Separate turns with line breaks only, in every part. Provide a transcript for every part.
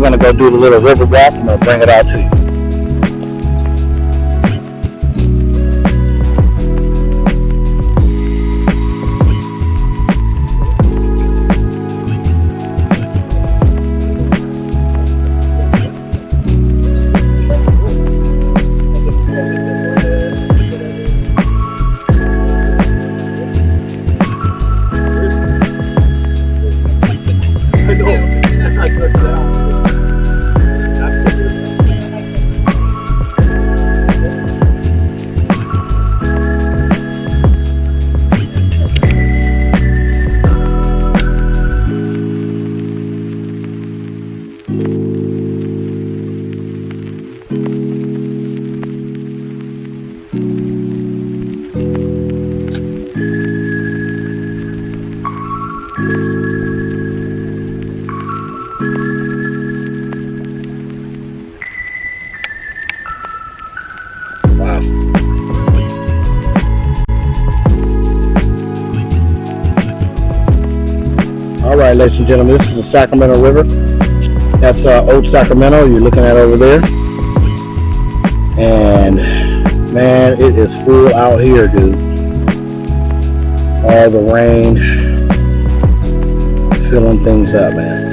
we're going to go do the little river walk. I'm going to bring it out to you. Alright, ladies and gentlemen, this is the Sacramento River. That's Old Sacramento you're looking at over there. And man, it is full out here, dude. All the rain filling things up, man.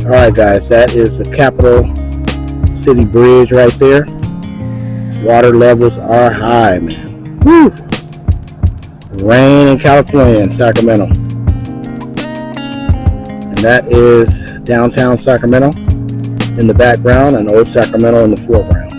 Alright guys, that is the Capital City Bridge right there. Water levels are high, man. Woo! Rain in California in Sacramento. And that is downtown Sacramento in the background and Old Sacramento in the foreground.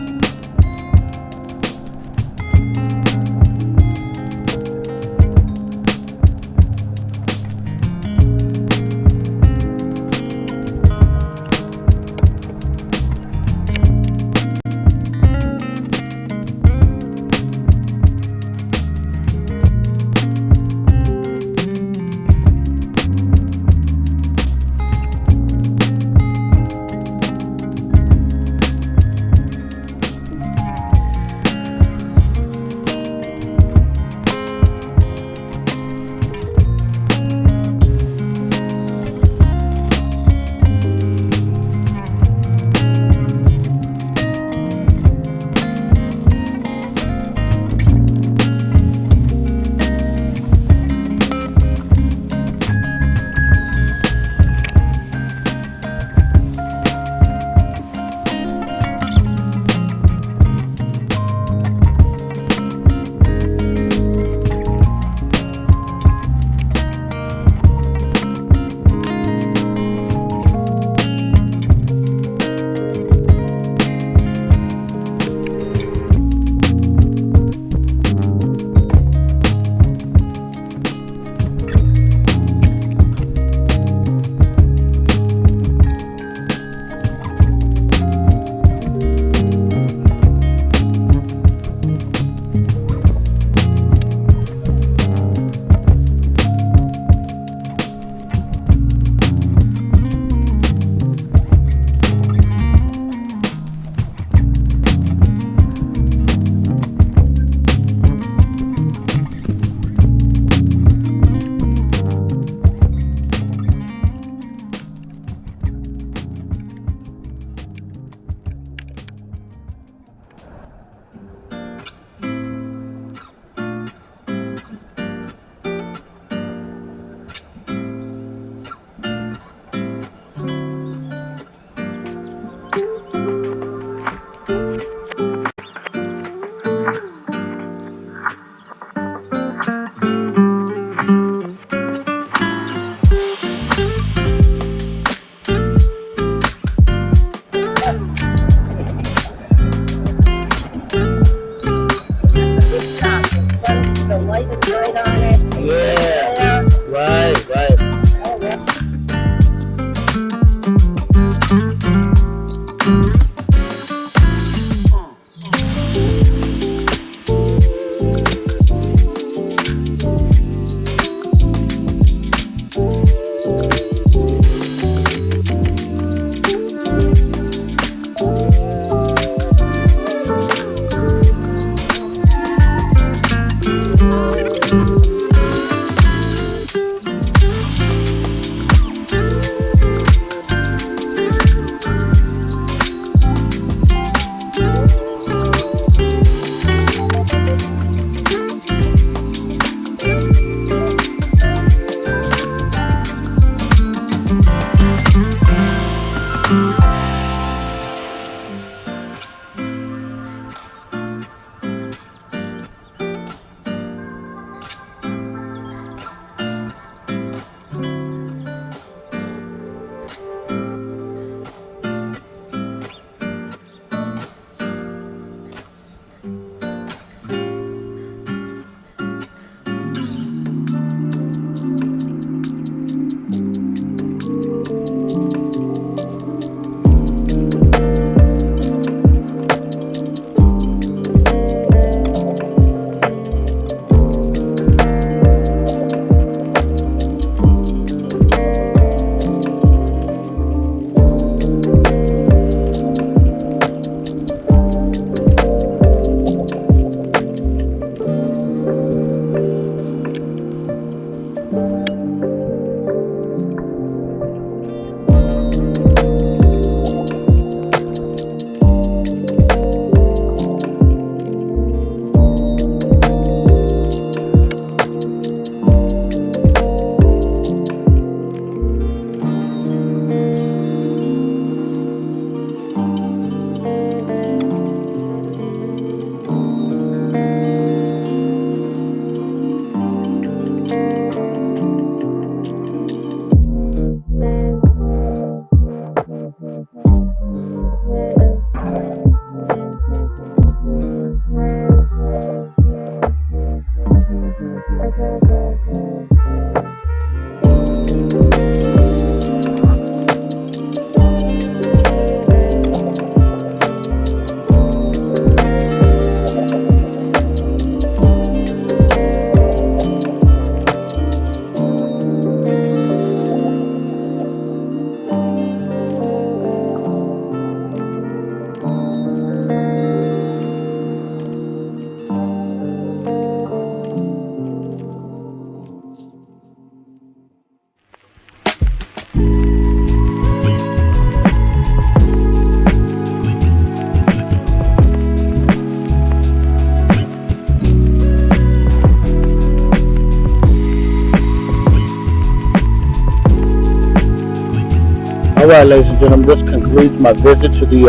All right, ladies and gentlemen, this concludes my visit to the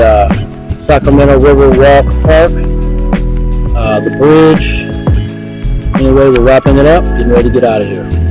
Sacramento River Walk Park, the bridge. Anyway, we're wrapping it up, getting ready to get out of here.